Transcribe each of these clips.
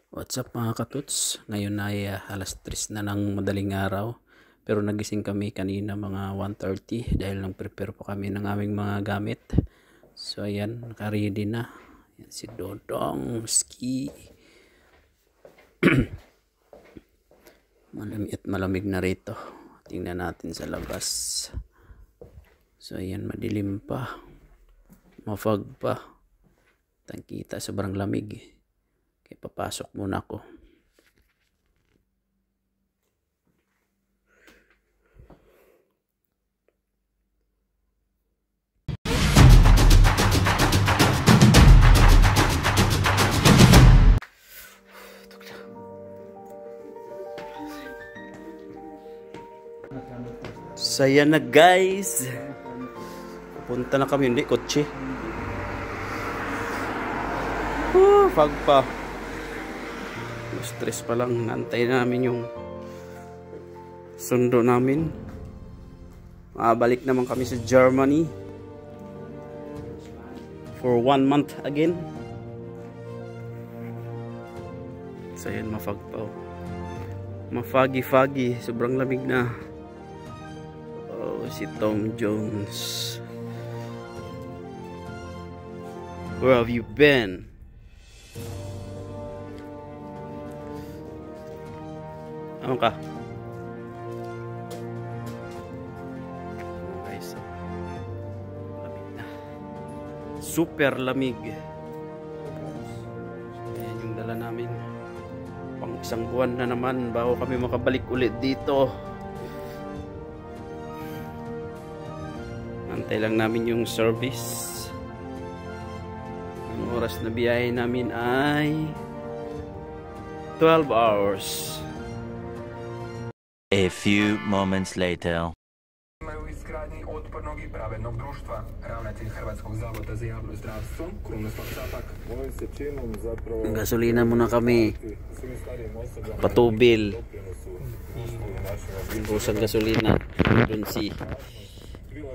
What's up mga katuts? Ngayon ay alas 3 na ng madaling araw. Pero nagising kami kanina mga 1:30 dahil nang-prepare po kami ng aming mga gamit. So ayan, naka-ready na. Yan si Dodong Ski. Malamig at malamig na rito. Tingnan natin sa labas. So ayan, madilim pa. Mafog pa. Tangkita, sobrang lamig. Kaya papasok muna ako. Saya na guys. Punta na kami, hindi kotse. Fog pa. Stress pa lang, nantay namin yung sundo namin. Balik naman kami sa Germany for 1 month again. So yan, mafog pa. Mafoggy, sobrang lamig na. Oh, si Tom Jones. Where have you been? Ano ka? Guys, lamig na. Super lamig. Ayan yung dala namin. Pang isang buwan na naman bago kami makabalik ulit dito. Antay lang namin yung service. Ang oras na biyahe namin ay 12 hours. A few moments later. U izgradnji otpornog i pravednog društva. Ravnatelj Hrvatskog zavoda za javno zdravstvo, Krunoslav Capak. Ovim se činom zapravo Gasolina muna kami. Patubil. Rusang gasolina. Doon si.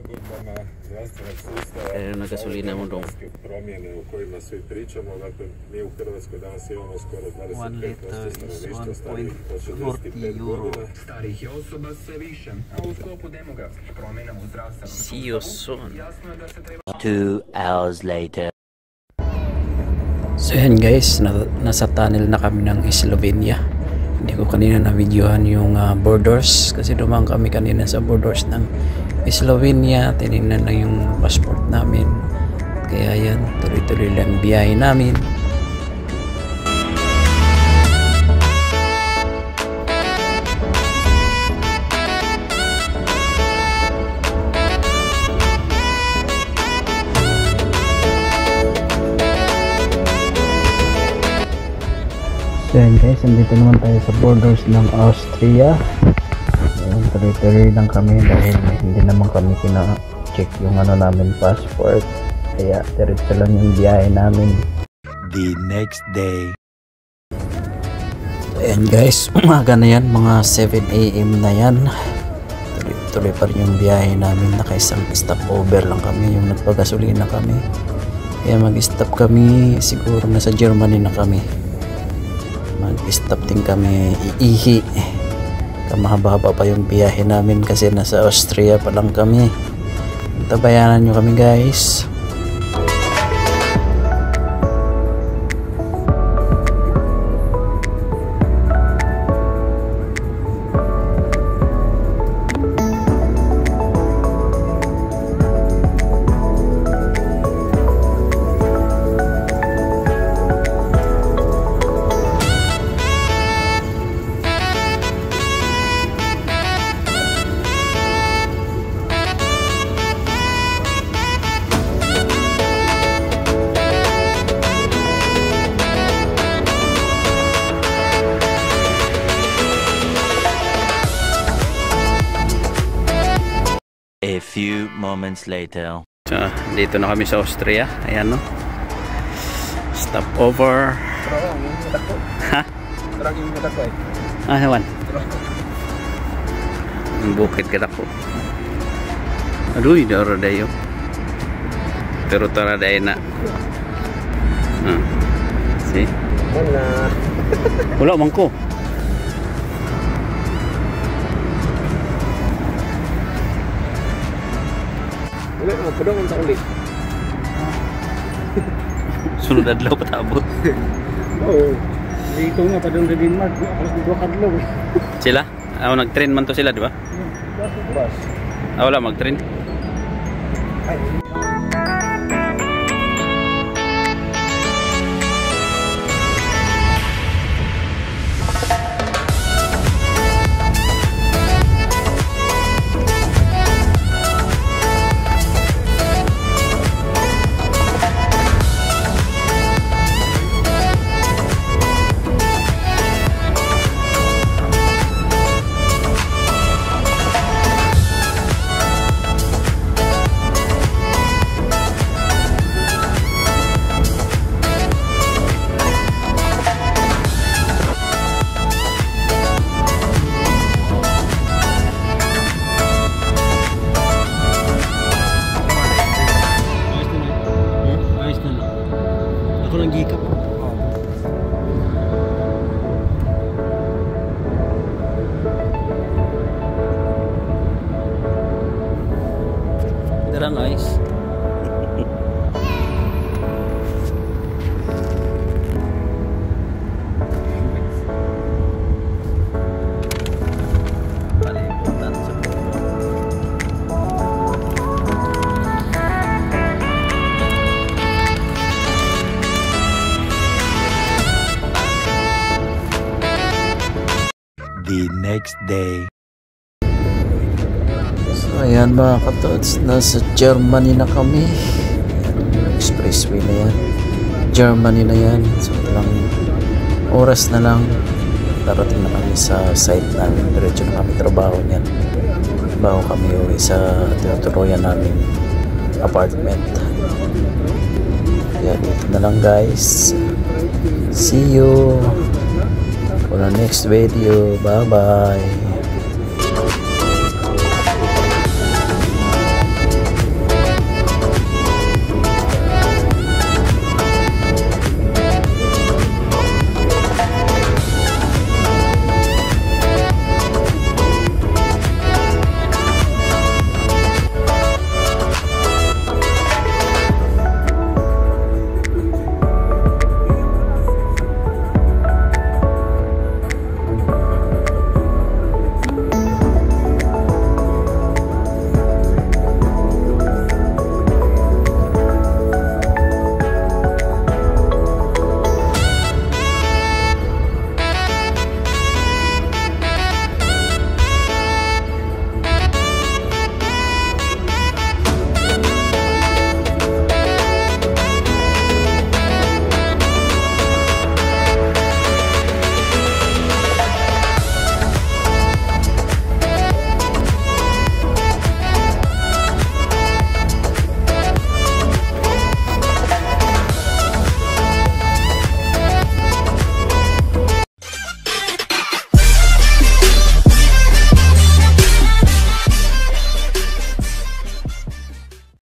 prilagodbama zdravstvenog sustava. Na gasolina mo dong. Promjene o kojima svi pričamo. Dakle, mi u Hrvatskoj danas imamo skoro 25% stanovništva starijih od 65 godina. Starih je osoba sve više, a u sklopu demografskih promjena u zdravstvenom sustavu jasno je da se treba 2 hours later. So yan guys, nasa tunnel na kami ng Slovenia. Hindi ko kanina na-videohan yung borders kasi dumaan kami kanina sa borders ng Slovenia. Tinignan lang yung passport namin. Kaya yan, tuloy-tuloy lang biyahe namin. So yan guys, nandito naman tayo sa borders ng Austria. Ayan, tuloy-tuloy lang kami dahil hindi naman kami kina-check yung namin passport. Kaya diretso lang yung biyahe namin. The next day. Ayan guys, umaga na yan, mga 7 AM na yan. Tuloy-tuloy pa rin yung biyahe namin. Nakaisang stopover lang kami, yung nagpagasolina kami. Kaya mag-stop kami, siguro nasa Germany na kami. Mag-stop din kami iihi. Kamahaba pa yung biyahe namin kasi nasa Austria pa lang kami. Tabayanan nyo kami guys. A few moments later. So, dito na kami sa Austria. Ayan no. Stop over. Ha? Hewan. Ang bukid ka ko. Aduh, daro dayo. Pero tara day na. See? Wala. Wala man ko. Wala na, padong ang ulit. Sunod adlaw patabot. Oo. Dito nga, padong sa Denmark. Alas 2 kadlaw. Sila? Nag-train man to sila, di ba? Bas. Wala mag-train. Ay. Ako lang gikap. Darang guys. Paliputan sa The next day. So ayan mga katods, nasa Germany na kami. Ayan, expressway na yan. Germany na yan. So ilang oras na lang darating na kami sa site namin. Diretso na kami trabaho niyan. Bago kami uwi sa tinutuloyan namin apartment. Kaya dito na lang guys. See you for the next video. Bye bye.